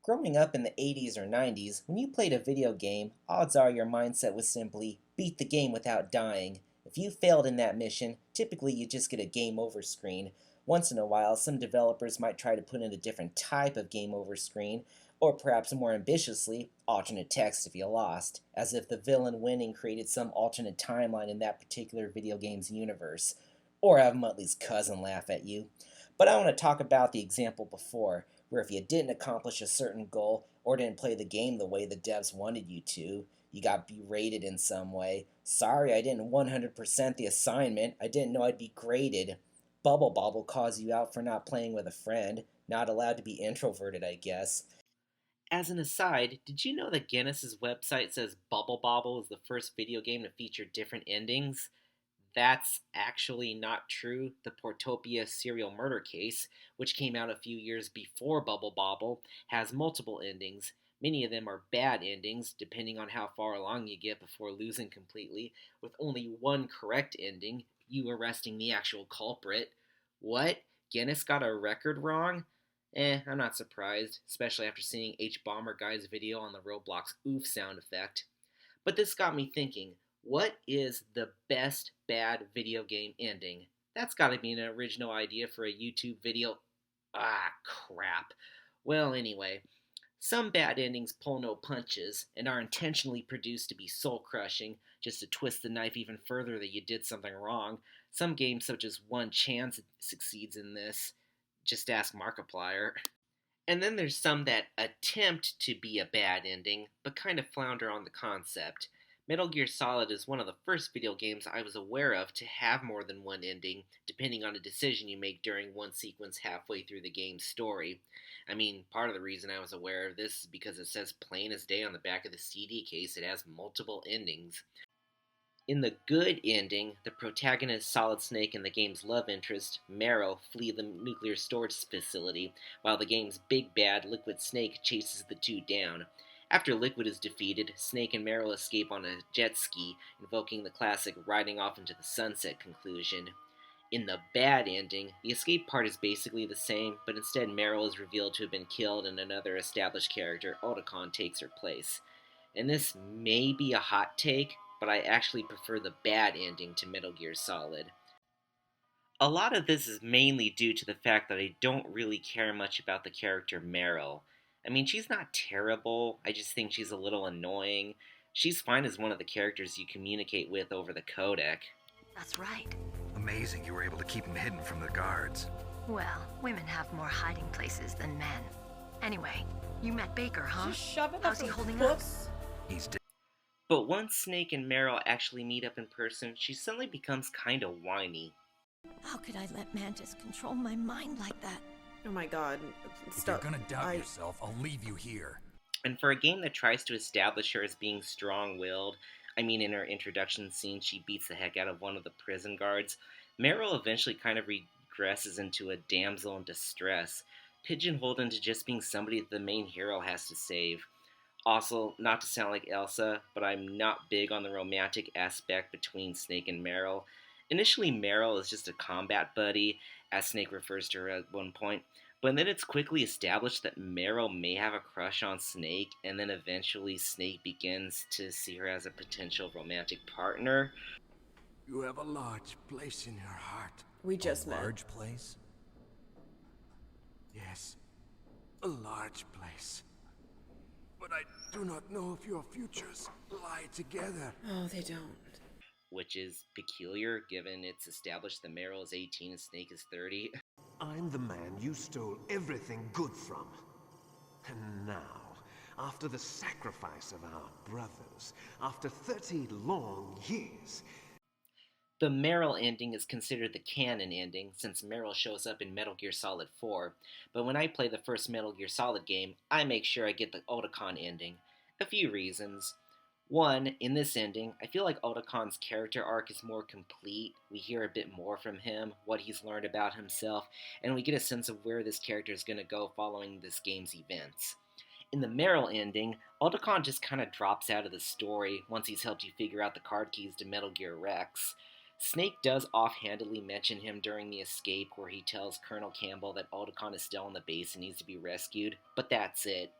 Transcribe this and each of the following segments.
Growing up in the 80s or 90s, when you played a video game, odds are your mindset was simply beat the game without dying. If you failed in that mission, typically you just get a game over screen. Once in a while, some developers might try to put in a different type of game over screen, or perhaps more ambitiously, alternate text if you lost, as if the villain winning created some alternate timeline in that particular video game's universe, or have Muttley's cousin laugh at you. But I want to talk about the example before, where if you didn't accomplish a certain goal or didn't play the game the way the devs wanted you to, you got berated in some way. Sorry, I didn't 100% the assignment. I didn't know I'd be graded. Bubble Bobble calls you out for not playing with a friend. Not allowed to be introverted, I guess. As an aside, did you know that Guinness's website says Bubble Bobble is the first video game to feature different endings? That's actually not true. The Portopia serial murder case, which came out a few years before Bubble Bobble, has multiple endings. Many of them are bad endings, depending on how far along you get before losing completely, with only one correct ending, you arresting the actual culprit. What? Guinness got a record wrong? I'm not surprised, especially after seeing H Bomber Guy's video on the Roblox oof sound effect. But this got me thinking, what is the best bad video game ending? That's gotta be an original idea for a YouTube video. Ah, crap. Well, anyway, some bad endings pull no punches and are intentionally produced to be soul crushing, just to twist the knife even further that you did something wrong. Some games, such as One Chance, succeeds in this. Just ask Markiplier. And then there's some that attempt to be a bad ending, but kind of flounder on the concept. Metal Gear Solid is one of the first video games I was aware of to have more than one ending, depending on a decision you make during one sequence halfway through the game's story. I mean, part of the reason I was aware of this is because it says plain as day on the back of the CD case it has multiple endings. In the good ending, the protagonist Solid Snake and the game's love interest, Marrow, flee the nuclear storage facility, while the game's big bad, Liquid Snake, chases the two down. After Liquid is defeated, Snake and Marrow escape on a jet ski, invoking the classic riding off into the sunset conclusion. In the bad ending, the escape part is basically the same, but instead Marrow is revealed to have been killed and another established character, Otacon, takes her place. And this may be a hot take, but I actually prefer the bad ending to Metal Gear Solid. A lot of this is mainly due to the fact that I don't really care much about the character Meryl. I mean, she's not terrible, I just think she's a little annoying. She's fine as one of the characters you communicate with over the codec. That's right. Amazing you were able to keep him hidden from the guards. Well, women have more hiding places than men. Anyway, you met Baker, huh? Just shove it up How's he his holding puss. He's dead. But once Snake and Meryl actually meet up in person, she suddenly becomes kinda whiny. How could I let Mantis control my mind like that? Oh my god. If you're gonna doubt yourself, I'll leave you here. And for a game that tries to establish her as being strong-willed, I mean in her introduction scene she beats the heck out of one of the prison guards, Meryl eventually kind of regresses into a damsel in distress, pigeonholed into just being somebody that the main hero has to save. Also, not to sound like Elsa, but I'm not big on the romantic aspect between Snake and Meryl. Initially, Meryl is just a combat buddy, as Snake refers to her at one point, but then it's quickly established that Meryl may have a crush on Snake, and then eventually Snake begins to see her as a potential romantic partner. You have a large place in your heart. We just A met. large place? Yes, a large place. But I do not know if your futures lie together. Oh, they don't. Which is peculiar given it's established that Meryl is 18 and Snake is 30. I'm the man you stole everything good from. And now, after the sacrifice of our brothers, after 30 long years, The Meryl ending is considered the canon ending, since Meryl shows up in Metal Gear Solid 4, but when I play the first Metal Gear Solid game, I make sure I get the Otacon ending. A few reasons. One, in this ending, I feel like Otacon's character arc is more complete, we hear a bit more from him, what he's learned about himself, and we get a sense of where this character is going to go following this game's events. In the Meryl ending, Otacon just kind of drops out of the story once he's helped you figure out the card keys to Metal Gear Rex. Snake does offhandedly mention him during the escape where he tells Colonel Campbell that Otacon is still on the base and needs to be rescued, but that's it.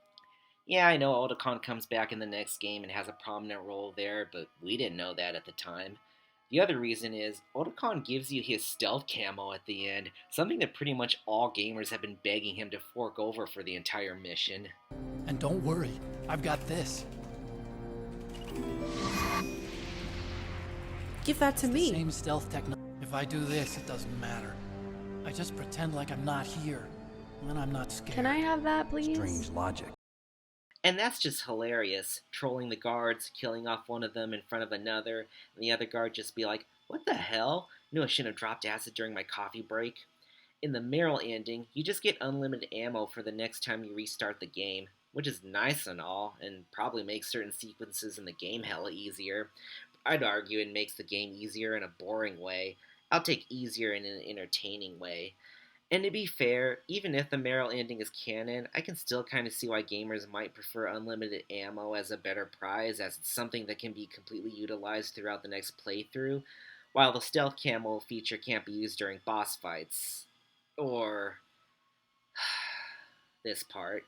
Yeah, I know Otakon comes back in the next game and has a prominent role there, but we didn't know that at the time. The other reason is, Otakon gives you his stealth camo at the end, something that pretty much all gamers have been begging him to fork over for the entire mission. And don't worry, I've got this. Give that to me. Same stealth technology. If I do this, it doesn't matter. I just pretend like I'm not here, and then I'm not scared. Can I have that, please? Strange logic. And that's just hilarious, trolling the guards, killing off one of them in front of another, and the other guard just be like, "What the hell? Knew I shouldn't have dropped acid during my coffee break." In the Meryl ending, you just get unlimited ammo for the next time you restart the game, which is nice and all, and probably makes certain sequences in the game hella easier. I'd argue it makes the game easier in a boring way. I'll take easier in an entertaining way. And to be fair, even if the Meryl ending is canon, I can still kind of see why gamers might prefer unlimited ammo as a better prize, as it's something that can be completely utilized throughout the next playthrough, while the stealth camo feature can't be used during boss fights. Or this part.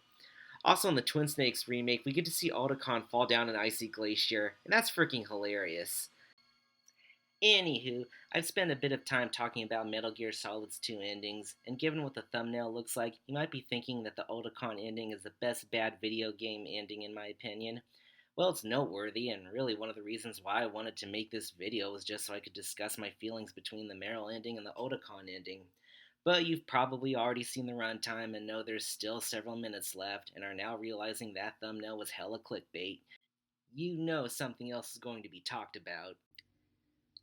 Also in the Twin Snakes remake, we get to see Otakon fall down an icy glacier, and that's freaking hilarious. Anywho, I've spent a bit of time talking about Metal Gear Solid's 2 endings, and given what the thumbnail looks like, you might be thinking that the Otakon ending is the best bad video game ending in my opinion. Well, it's noteworthy, and really one of the reasons why I wanted to make this video was just so I could discuss my feelings between the Meryl ending and the Otakon ending. But you've probably already seen the runtime and know there's still several minutes left, and are now realizing that thumbnail was hella clickbait. You know something else is going to be talked about.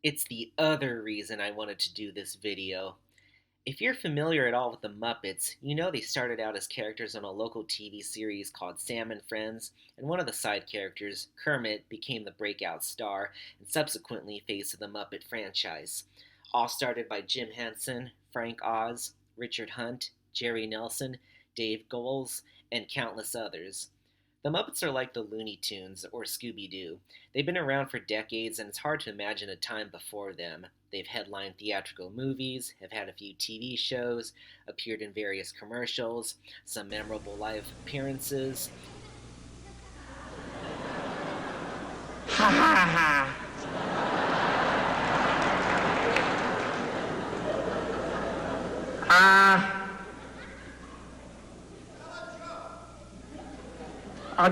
It's the other reason I wanted to do this video. If you're familiar at all with the Muppets, you know they started out as characters on a local TV series called Sam and Friends, and one of the side characters, Kermit, became the breakout star, and subsequently face of the Muppet franchise. All started by Jim Henson, Frank Oz, Richard Hunt, Jerry Nelson, Dave Goelz, and countless others. The Muppets are like the Looney Tunes, or Scooby-Doo. They've been around for decades, and it's hard to imagine a time before them. They've headlined theatrical movies, have had a few TV shows, appeared in various commercials, some memorable live appearances. Ha ha ha!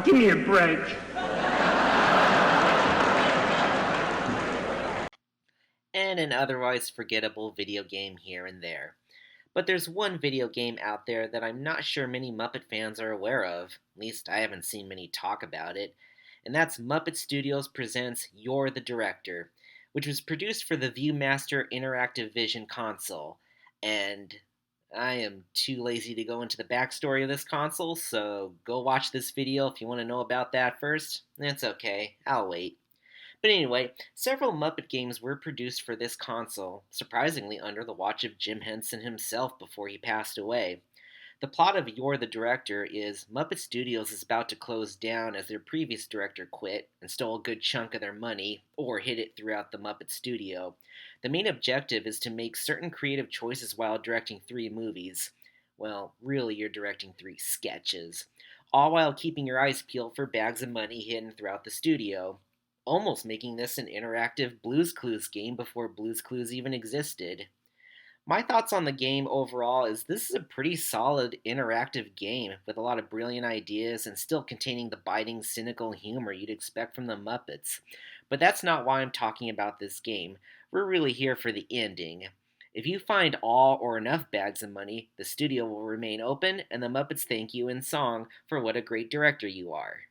Give me a break. And an otherwise forgettable video game here and there. But there's one video game out there that I'm not sure many Muppet fans are aware of, at least I haven't seen many talk about it, and that's Muppet Studios presents You're the Director, which was produced for the Viewmaster Interactive Vision console, and I am too lazy to go into the backstory of this console, so go watch this video if you want to know about that first. It's okay, I'll wait. But anyway, several Muppet games were produced for this console, surprisingly under the watch of Jim Henson himself before he passed away. The plot of You're the Director is Muppet Studios is about to close down as their previous director quit and stole a good chunk of their money, or hid it throughout the Muppet studio. The main objective is to make certain creative choices while directing 3 movies. Well, really you're directing 3 sketches. All while keeping your eyes peeled for bags of money hidden throughout the studio. Almost making this an interactive Blue's Clues game before Blue's Clues even existed. My thoughts on the game overall is this is a pretty solid interactive game with a lot of brilliant ideas and still containing the biting, cynical humor you'd expect from the Muppets. But that's not why I'm talking about this game. We're really here for the ending. If you find all or enough bags of money, the studio will remain open and the Muppets thank you in song for what a great director you are.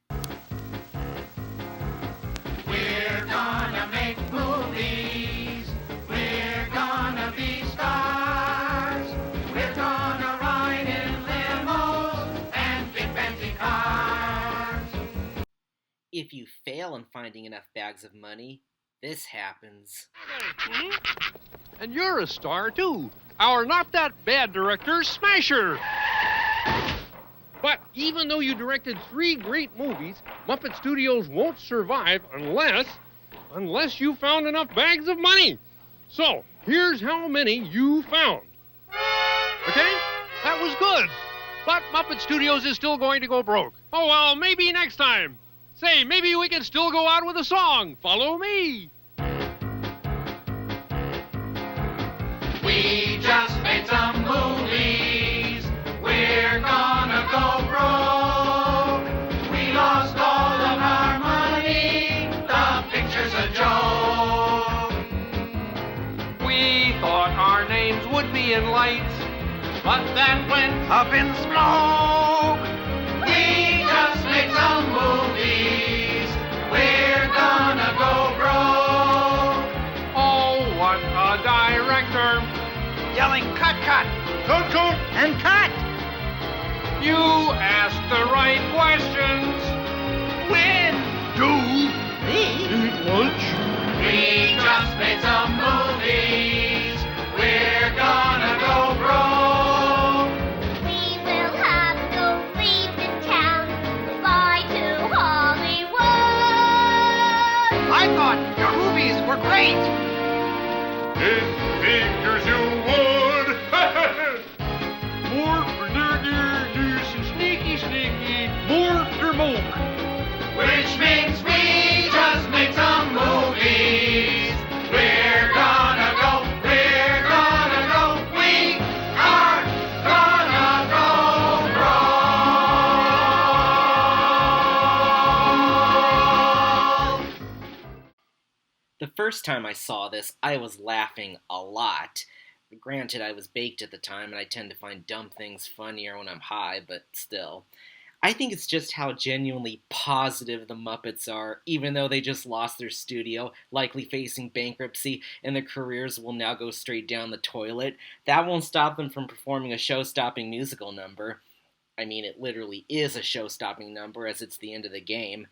We're gonna make movies. We're gonna be stars. We're gonna ride in limos and big fancy cars. If you fail in finding enough bags of money, this happens. And you're a star, too. Our not that bad director, Smasher. But even though you directed 3 great movies, Muppet Studios won't survive unless you found enough bags of money. So, here's how many you found. Okay? That was good. But Muppet Studios is still going to go broke. Oh, well, maybe next time. Say, maybe we can still go out with a song. Follow me. We just made some movies. We're gonna go broke. We lost all of our money. The picture's a joke. We thought our names would be in lights, but that went up in smoke. We just made some movies. We're gonna go broke. Oh, what a director. Yelling, cut, cut! Cut, cut. And cut! You asked the right questions. When? Do Me? eat lunch. We just made some movies. We're gonna go broke. We will have no dreams in town. Goodbye to Hollywood. I thought your movies were great! It figures you would. More sneaky, sneaky, more moke. Which means we just made some movies. We're gonna go, we are gonna go broke. The first time I saw this, I was laughing a lot. Granted, I was baked at the time, and I tend to find dumb things funnier when I'm high, but still. I think it's just how genuinely positive the Muppets are, even though they just lost their studio, likely facing bankruptcy, and their careers will now go straight down the toilet. That won't stop them from performing a show-stopping musical number. I mean, it literally is a show-stopping number, as it's the end of the game.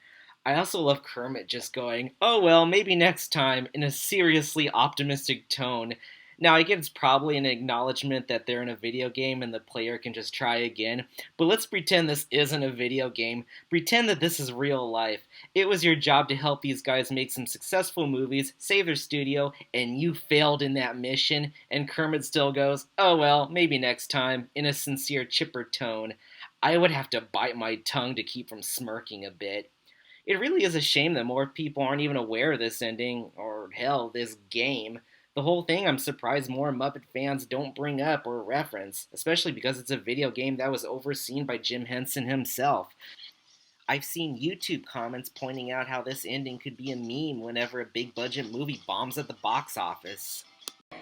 I also love Kermit just going, "Oh well, maybe next time," in a seriously optimistic tone. Now, I get it's probably an acknowledgement that they're in a video game and the player can just try again, but let's pretend this isn't a video game. Pretend that this is real life. It was your job to help these guys make some successful movies, save their studio, and you failed in that mission, and Kermit still goes, "Oh well, maybe next time," in a sincere, chipper tone. I would have to bite my tongue to keep from smirking a bit. It really is a shame that more people aren't even aware of this ending, or hell, this game. The whole thing I'm surprised more Muppet fans don't bring up or reference, especially because it's a video game that was overseen by Jim Henson himself. I've seen YouTube comments pointing out how this ending could be a meme whenever a big budget movie bombs at the box office. We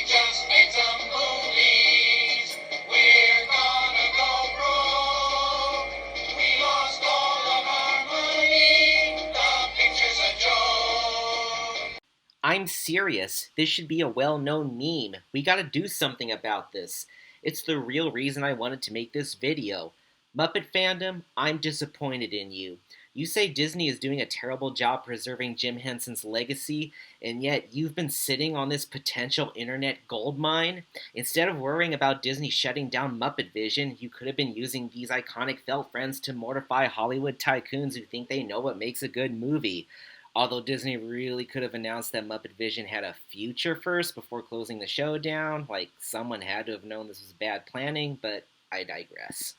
just made some movies. We're gonna go broke. We lost all of our money. The picture's a joke. I'm serious. This should be a well-known meme. We gotta do something about this. It's the real reason I wanted to make this video. Muppet fandom, I'm disappointed in you. You say Disney is doing a terrible job preserving Jim Henson's legacy, and yet you've been sitting on this potential internet goldmine? Instead of worrying about Disney shutting down Muppet Vision, you could have been using these iconic felt friends to mortify Hollywood tycoons who think they know what makes a good movie. Although Disney really could have announced that Muppet Vision had a future first before closing the show down, like someone had to have known this was bad planning, but I digress.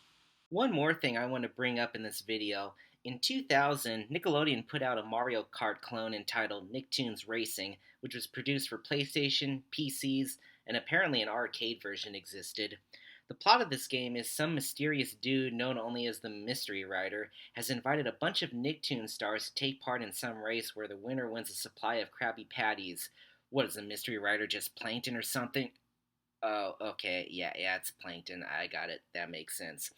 One more thing I want to bring up in this video. In 2000, Nickelodeon put out a Mario Kart clone entitled Nicktoons Racing, which was produced for PlayStation, PCs, and apparently an arcade version existed. The plot of this game is some mysterious dude known only as the Mystery Rider has invited a bunch of Nicktoons stars to take part in some race where the winner wins a supply of Krabby Patties. What is the Mystery Rider, just Plankton or something? Oh, okay, yeah, it's Plankton. I got it. That makes sense.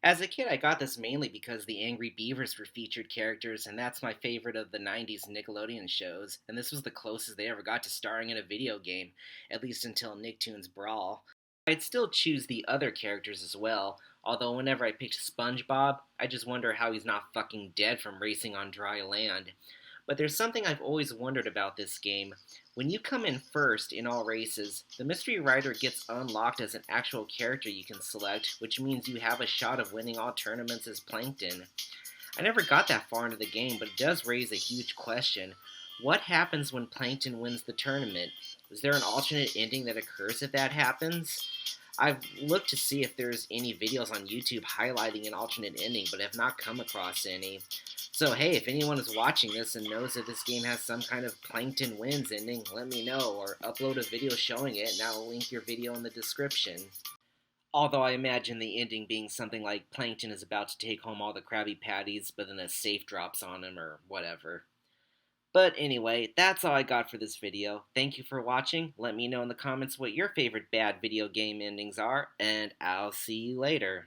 As a kid, I got this mainly because the Angry Beavers were featured characters, and that's my favorite of the 90s Nickelodeon shows, and this was the closest they ever got to starring in a video game, at least until Nicktoons Brawl. I'd still choose the other characters as well, although whenever I picked SpongeBob, I just wonder how he's not fucking dead from racing on dry land. But there's something I've always wondered about this game. When you come in first in all races, the Mystery Rider gets unlocked as an actual character you can select, which means you have a shot of winning all tournaments as Plankton. I never got that far into the game, but it does raise a huge question. What happens when Plankton wins the tournament? Is there an alternate ending that occurs if that happens? I've looked to see if there's any videos on YouTube highlighting an alternate ending, but have not come across any. So hey, if anyone is watching this and knows that this game has some kind of Plankton wins ending, let me know, or upload a video showing it, and I'll link your video in the description. Although I imagine the ending being something like Plankton is about to take home all the Krabby Patties, but then a safe drops on him, or whatever. But anyway, that's all I got for this video. Thank you for watching. Let me know in the comments what your favorite bad video game endings are, and I'll see you later.